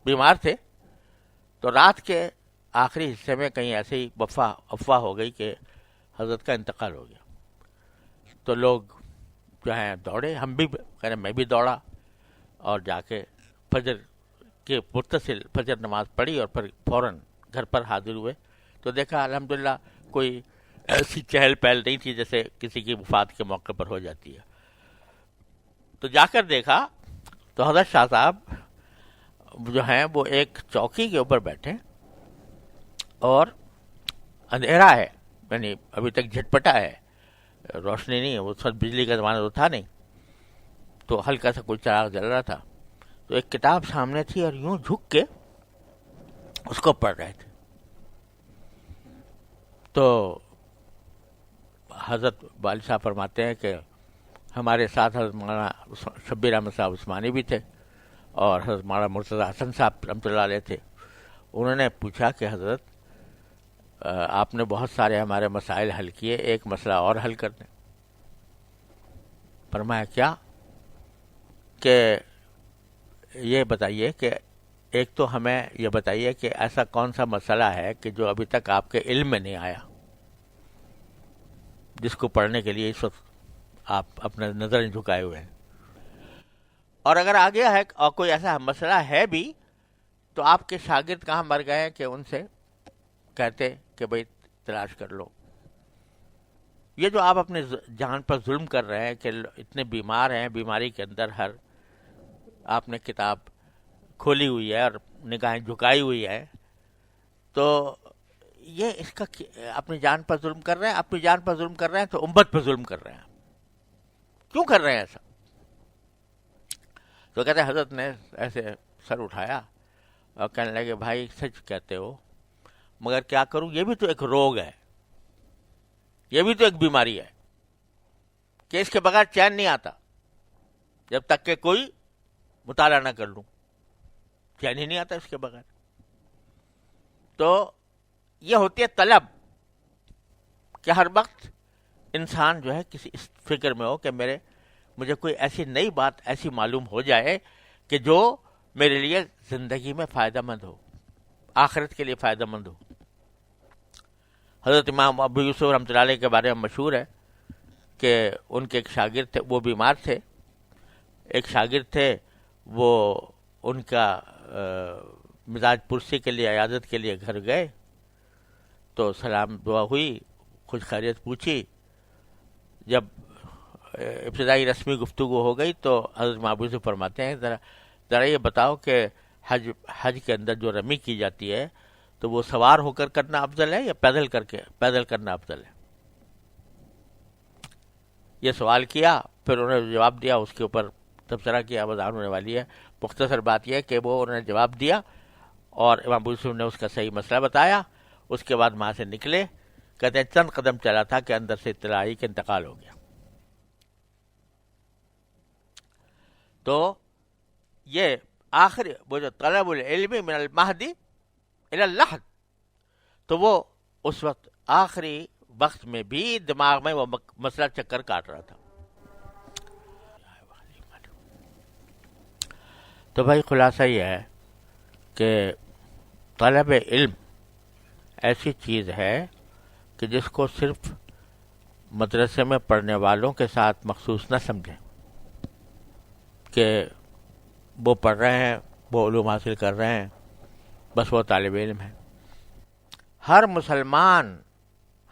بیمار تھے، تو رات کے آخری حصے میں کہیں ایسے ہی افواہ ہو گئی کہ حضرت کا انتقال ہو گیا۔ تو لوگ جو ہیں دوڑے، ہم بھی کہنے، میں بھی دوڑا، اور جا کے فجر کے متصل فجر نماز پڑھی اور پھر فوراً گھر پر حاضر ہوئے، تو دیکھا الحمدللہ کوئی ایسی چہل پہل نہیں تھی جیسے کسی کی وفات کے موقع پر ہو جاتی ہے۔ تو جا کر دیکھا تو حضرت شاہ صاحب جو ہیں وہ ایک چوکی کے اوپر بیٹھے، اور اندھیرا ہے، یعنی ابھی تک جھٹپٹا ہے، روشنی نہیں ہے، وہ سب بجلی کا زمانہ تو تھا نہیں، تو ہلکا سا کوئی چراغ جل رہا تھا، تو ایک کتاب سامنے تھی اور یوں جھک کے اس کو پڑھ رہے تھے۔ تو حضرت والد صاحب فرماتے ہیں کہ ہمارے ساتھ حضرت مولانا شبیر احمد صاحب عثمانی بھی تھے اور حضرت مولانا مرتضی حسن صاحب رحمۃ اللہ علیہ تھے۔ انہوں نے پوچھا کہ حضرت آپ نے بہت سارے ہمارے مسائل حل کیے، ایک مسئلہ اور حل کر دیں۔ فرمایا کیا؟ کہ یہ بتائیے کہ ایک تو ہمیں یہ بتائیے کہ ایسا کون سا مسئلہ ہے کہ جو ابھی تک آپ کے علم میں نہیں آیا، جس کو پڑھنے کے لیے اس وقت آپ اپنا نظر جھکائے ہوئے ہیں، اور اگر آ گیا ہے اور کوئی ایسا مسئلہ ہے بھی تو آپ کے شاگرد کہاں مر گئے ہیں کہ ان سے کہتے کہ بھئی تلاش کر لو۔ یہ جو آپ اپنے جان پر ظلم کر رہے ہیں کہ اتنے بیمار ہیں، بیماری کے اندر ہر آپ نے کتاب کھولی ہوئی ہے اور نگاہیں جھکائی ہوئی ہے، تو یہ اس کا اپنی جان پر ظلم کر رہے ہیں، اپنی جان پر ظلم کر رہے ہیں تو امت پر ظلم کر رہے ہیں۔ کیوں کر رہے ہیں ایسا؟ تو کہتے ہیں حضرت نے ایسے سر اٹھایا اور کہنے لگے بھائی سچ کہتے ہو، مگر کیا کروں، یہ بھی تو ایک روگ ہے، یہ بھی تو ایک بیماری ہے کہ اس کے بغیر چین نہیں آتا۔ جب تک کہ کوئی مطالعہ نہ کر لوں، چین ہی نہیں آتا اس کے بغیر. تو یہ ہوتی ہے طلب کہ ہر وقت انسان جو ہے کسی اس فکر میں ہو کہ مجھے کوئی ایسی نئی بات ایسی معلوم ہو جائے کہ جو میرے لیے زندگی میں فائدہ مند ہو، آخرت کے لیے فائدہ مند ہو. حضرت امام ابو یوسف رحمۃ اللہ علیہ کے بارے میں مشہور ہے کہ ان کے ایک شاگرد تھے، وہ بیمار تھے. ایک شاگرد تھے، وہ ان کا مزاج پرسی کے لیے عیادت کے لیے گھر گئے تو سلام دعا ہوئی، خوش خیریت پوچھی. جب ابتدائی رسمی گفتگو ہو گئی تو حضرت محبوب سے فرماتے ہیں ذرا یہ بتاؤ کہ حج کے اندر جو رمی کی جاتی ہے تو وہ سوار ہو کر کرنا افضل ہے یا پیدل کرنا افضل ہے؟ یہ سوال کیا، پھر انہوں نے جواب دیا. اس کے اوپر تبصرہ کی آواز ہونے والی ہے. مختصر بات یہ ہے کہ وہ انہوں نے جواب دیا اور امام ابو یوسف نے اس کا صحیح مسئلہ بتایا. اس کے بعد وہاں سے نکلے. کہتے ہیں چند قدم چلا تھا کہ اندر سے اطلاع آئی کہ انتقال ہو گیا. تو یہ آخری وہ جو طلب العلم من المہدی الی اللحد، تو وہ اس وقت آخری وقت میں بھی دماغ میں وہ مسئلہ چکر کاٹ رہا تھا. تو بھائی خلاصہ یہ ہے کہ طلب علم ایسی چیز ہے کہ جس کو صرف مدرسے میں پڑھنے والوں کے ساتھ مخصوص نہ سمجھیں کہ وہ پڑھ رہے ہیں، وہ علوم حاصل کر رہے ہیں، بس وہ طالب علم ہے. ہر مسلمان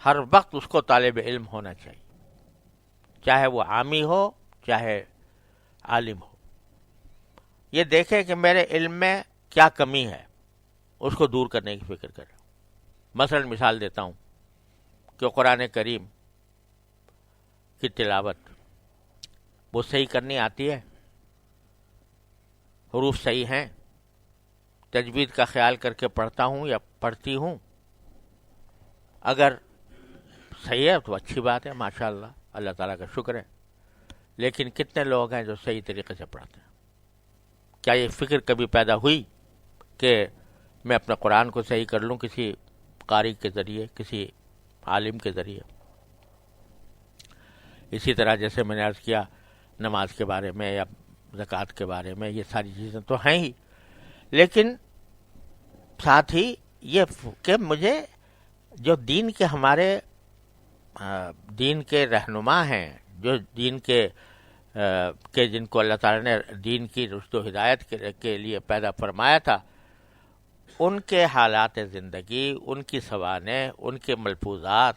ہر وقت اس کو طالب علم ہونا چاہیے، چاہے وہ عامی ہو چاہے عالم ہو. یہ دیکھے کہ میرے علم میں کیا کمی ہے، اس کو دور کرنے کی فکر کرے. مثلا مثال دیتا ہوں کہ قرآن کریم کی تلاوت وہ صحیح کرنی آتی ہے، حروف صحیح ہیں، تجوید کا خیال کر کے پڑھتا ہوں یا پڑھتی ہوں. اگر صحیح ہے تو اچھی بات ہے، ماشاء اللہ، اللہ تعالیٰ کا شکر ہے. لیکن کتنے لوگ ہیں جو صحیح طریقے سے پڑھتے ہیں؟ کیا یہ فکر کبھی پیدا ہوئی کہ میں اپنے قرآن کو صحیح کر لوں کسی قاری کے ذریعے، کسی عالم کے ذریعے؟ اسی طرح جیسے میں نے عرض کیا نماز کے بارے میں یا زکوٰۃ کے بارے میں، یہ ساری چیزیں تو ہیں ہی، لیکن ساتھ ہی یہ کہ مجھے جو دین کے ہمارے دین کے رہنما ہیں، جو دین کے جن کو اللہ تعالیٰ نے دین کی رشد و ہدایت کے لیے پیدا فرمایا تھا، ان کے حالات زندگی، ان کی سوانح، ان کے ملفوظات،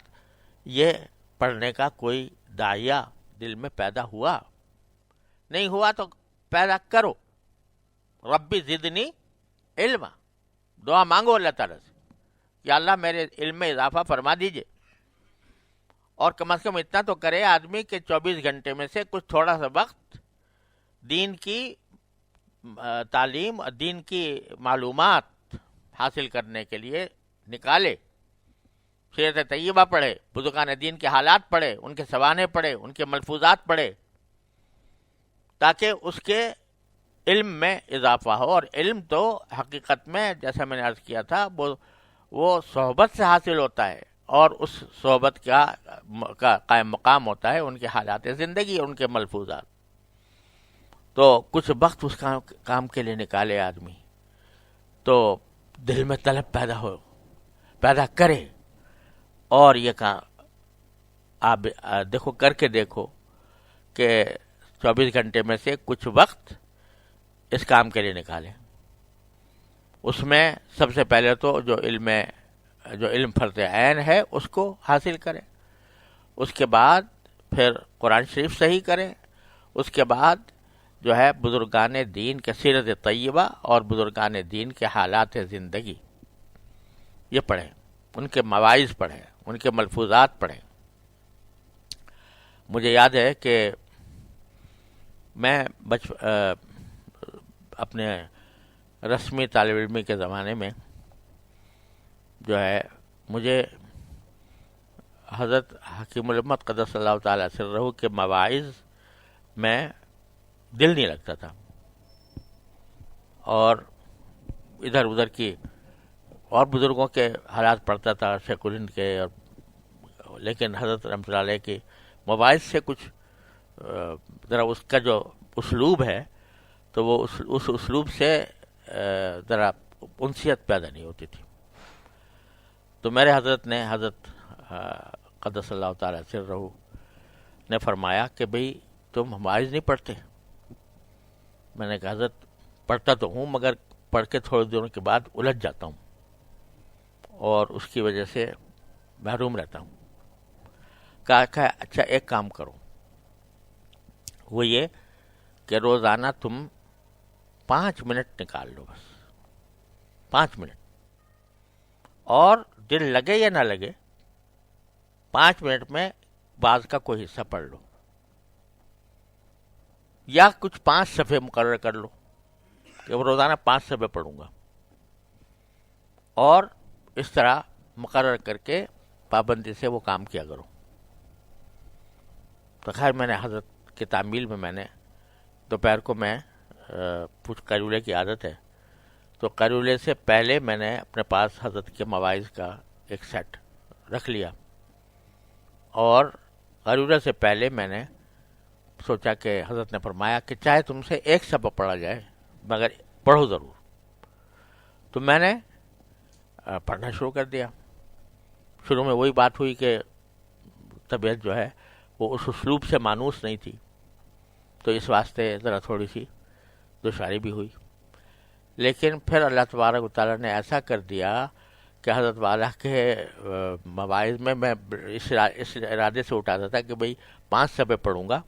یہ پڑھنے کا کوئی داعیہ دل میں پیدا ہوا نہیں؟ ہوا تو پیدا کرو. ربی زدنی علما، دعا مانگو اللہ تعالیٰ سے، یا اللہ میرے علم میں اضافہ فرما دیجئے. اور کم از کم اتنا تو کرے آدمی کہ 24 گھنٹے میں سے کچھ تھوڑا سا وقت دین کی تعلیم اور دین کی معلومات حاصل کرنے کے لیے نکالے. سیرت طیبہ پڑھے، بزرگان دین کے حالات پڑھے، ان کے سوانح پڑھے، ان کے ملفوظات پڑھے، تاکہ اس کے علم میں اضافہ ہو. اور علم تو حقیقت میں جیسا میں نے عرض کیا تھا وہ صحبت سے حاصل ہوتا ہے، اور اس صحبت کا قائم مقام ہوتا ہے ان کے حالات زندگی، ان کے ملفوظات. تو کچھ وقت اس کام کے لیے نکالے آدمی تو دل میں طلب پیدا کرے. اور یہ آپ دیکھو، کر کے دیکھو کہ 24 گھنٹے میں سے کچھ وقت اس کام کے لیے نکالے. اس میں سب سے پہلے تو جو علم فرض عین ہے اس کو حاصل کریں، اس کے بعد پھر قرآن شریف صحیح کریں، اس کے بعد جو ہے بزرگان دین کے سیرت طیبہ اور بزرگان دین کے حالات زندگی یہ پڑھیں، ان کے مواعظ پڑھیں، ان کے ملفوظات پڑھیں. مجھے یاد ہے کہ میں اپنے رسمی طالب علمی کے زمانے میں جو ہے مجھے حضرت حکیم الامت قدس اللہ تعالیٰ سرہ کے مواعظ میں دل نہیں لگتا تھا، اور ادھر ادھر کی اور بزرگوں کے حالات پڑھتا تھا، شیخ الہند کے، اور لیکن حضرت رحمۃ اللہ علیہ کی مواعظ سے کچھ ذرا اس کا جو اسلوب ہے تو وہ اس اسلوب سے ذرا انسیت پیدا نہیں ہوتی تھی. تو میرے حضرت نے، حضرت قدس اللہ تعالی سرہ نے فرمایا کہ بھئی تم مواعظ نہیں پڑھتے؟ میں نے کہا حضرت پڑھتا تو ہوں، مگر پڑھ کے تھوڑے دنوں کے بعد الجھ جاتا ہوں اور اس کی وجہ سے محروم رہتا ہوں. کہا کہ اچھا ایک کام کرو، وہ یہ کہ روزانہ تم 5 منٹ نکال لو، بس 5 منٹ، اور دل لگے یا نہ لگے 5 منٹ میں بعض کا کوئی حصہ پڑھ لو، یا کچھ 5 صفحے مقرر کر لو کہ وہ روزانہ 5 صفحے پڑھوں گا، اور اس طرح مقرر کر کے پابندی سے وہ کام کیا کرو. تو خیر میں نے حضرت کی تعمیل میں نے دوپہر کو میں کچھ قیلولے کی عادت ہے، تو قیلولے سے پہلے میں نے اپنے پاس حضرت کے مواعظ کا ایک سیٹ رکھ لیا، اور قیلولے سے پہلے میں نے سوچا کہ حضرت نے فرمایا کہ چاہے تم سے ایک سبق پڑھا جائے مگر پڑھو ضرور. تو میں نے پڑھنا شروع کر دیا. شروع میں وہی بات ہوئی کہ طبیعت جو ہے وہ اس اسلوب سے مانوس نہیں تھی، تو اس واسطے ذرا تھوڑی سی دشواری بھی ہوئی. لیکن پھر اللہ تبارک و تعالیٰ نے ایسا کر دیا کہ حضرت والا کے مواعظ میں اس ارادے سے اٹھاتا تھا کہ بھئی 5 صفحے پڑھوں گا،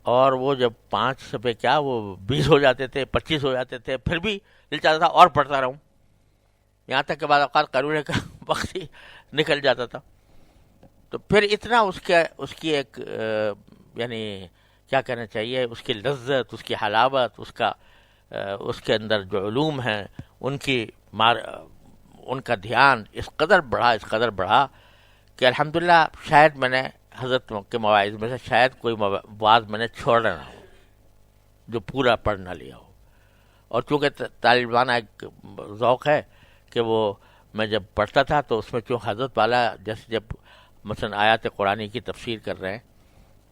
اور وہ جب 5 صفحے کیا وہ 20 ہو جاتے تھے، 25 ہو جاتے تھے، پھر بھی دل چاہتا تھا اور پڑھتا رہوں، یہاں تک کہ بعض اوقات قیلولے کا وقت ہی نکل جاتا تھا. تو پھر اتنا اس کی ایک یعنی کیا کہنا چاہیے، اس کی لذت، اس کی حلاوت، اس کے اندر جو علوم ہیں ان کا دھیان اس قدر بڑھا کہ الحمدللہ شاید میں نے حضرت کے مواعظ میں سے شاید کوئی واعظ میں نے چھوڑا نہ ہو جو پورا پڑھ نہ لیا ہو. اور چونکہ طالبانہ ایک ذوق ہے کہ وہ میں جب پڑھتا تھا تو اس میں چونکہ حضرت والا جیسے جب مثلا آیات قرآنی کی تفسیر کر رہے ہیں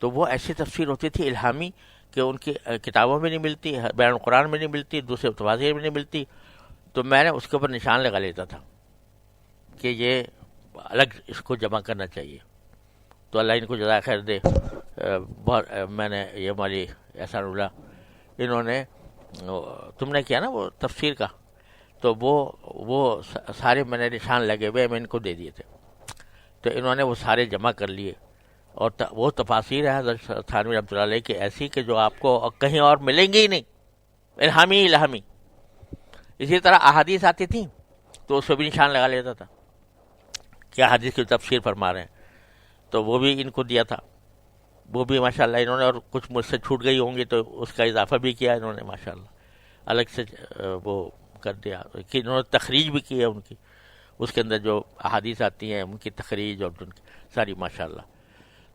تو وہ ایسی تفسیر ہوتی تھی الہامی کہ ان کی کتابوں میں نہیں ملتی، بیان القرآن میں نہیں ملتی، دوسرے تفاسیر میں نہیں ملتی. تو میں نے اس کے اوپر نشان لگا لیتا تھا کہ یہ الگ اس کو جمع کرنا چاہیے. تو اللہ ان کو جزائے خیر دے. بہت میں نے یہ ہماری احسان اللہ انہوں نے تم نے کیا نا وہ تفسیر کا، تو وہ سارے میں نے نشان لگے ہوئے میں ان کو دے دیے تھے. تو انہوں نے وہ سارے جمع کر لیے، اور وہ تفاسیر ہے حضرت تھانوی رحمۃ اللہ علیہ کی ایسی کہ جو آپ کو کہیں اور ملیں گی ہی نہیں، الہامی. اسی طرح احادیث آتی تھیں تو اس پہ بھی نشان لگا لیتا تھا کہ حدیث کی تفسیر فرما رہے ہیں، تو وہ بھی ان کو دیا تھا. وہ بھی ماشاءاللہ انہوں نے، اور کچھ مجھ سے چھوٹ گئی ہوں گی تو اس کا اضافہ بھی کیا انہوں نے ماشاءاللہ، الگ سے وہ کر دیا کہ انہوں نے تخریج بھی کی ہے ان کی، اس کے اندر جو احادیث آتی ہیں ان کی تخریج اور ان کی ساری ماشاءاللہ.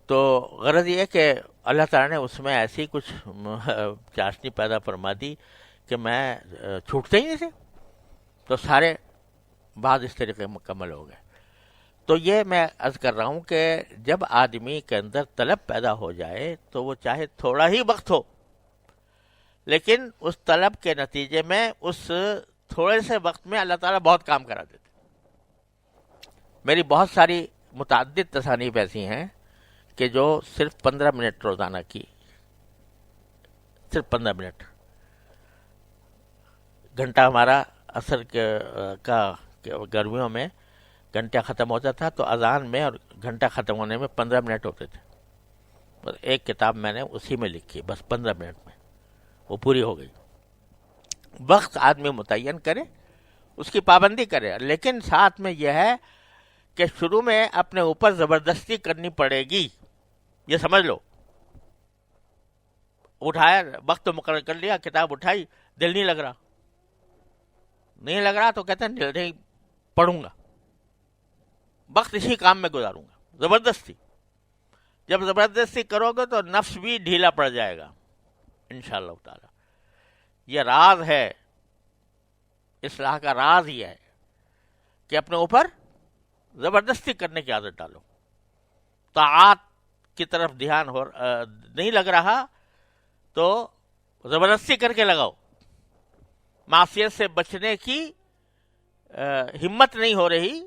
تو غرض یہ ہے کہ اللہ تعالیٰ نے اس میں ایسی کچھ چاشنی پیدا فرما دی کہ میں چھوٹتے ہی نہیں تھے، تو سارے بعض اس طریقے مکمل ہو گئے. تو یہ میں عرض کر رہا ہوں کہ جب آدمی کے اندر طلب پیدا ہو جائے تو وہ چاہے تھوڑا ہی وقت ہو، لیکن اس طلب کے نتیجے میں اس تھوڑے سے وقت میں اللہ تعالیٰ بہت کام کرا دیتے. میری بہت ساری متعدد تصانیف ایسی ہیں کہ جو صرف 15 منٹ روزانہ کی، صرف 15 منٹ، گھنٹہ ہمارا عصر کا گرمیوں میں گھنٹہ ختم ہوتا تھا تو اذان میں اور گھنٹہ ختم ہونے میں 15 منٹ ہوتے تھے. بس ایک کتاب میں نے اسی میں لکھی، بس 15 منٹ میں وہ پوری ہو گئی. وقت آدمی متعین کرے، اس کی پابندی کرے، لیکن ساتھ میں یہ ہے کہ شروع میں اپنے اوپر زبردستی کرنی پڑے گی. یہ سمجھ لو، اٹھایا وقت تو مقرر کر لیا، کتاب اٹھائی، دل نہیں لگ رہا تو کہتے ہیں نہیں پڑھوں گا، وقت اسی کام میں گزاروں گا. زبردستی، جب زبردستی کرو گے تو نفس بھی ڈھیلا پڑ جائے گا، انشاءاللہ تعالی. یہ راز ہے، اصلاح کا راز یہ ہے کہ اپنے اوپر زبردستی کرنے کی عادت ڈالو. طاعات کی طرف دھیان نہیں لگ رہا تو زبردستی کر کے لگاؤ. معصیت سے بچنے کی ہمت نہیں ہو رہی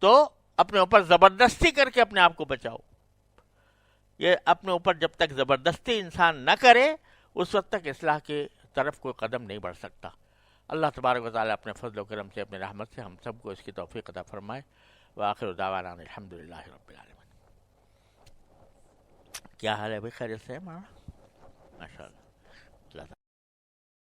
تو اپنے اوپر زبردستی کر کے اپنے آپ کو بچاؤ. یہ اپنے اوپر جب تک زبردستی انسان نہ کرے اس وقت تک اصلاح کی طرف کوئی قدم نہیں بڑھ سکتا. اللہ تبارک و تعالی اپنے فضل و کرم سے، اپنے رحمت سے ہم سب کو اس کی توفیق عطا فرمائے. وآخر دعوانا الحمدللہ رب العالمین. کیا حال ہے بھائی؟ خیریت سے ہے؟ ماشاء اللہ.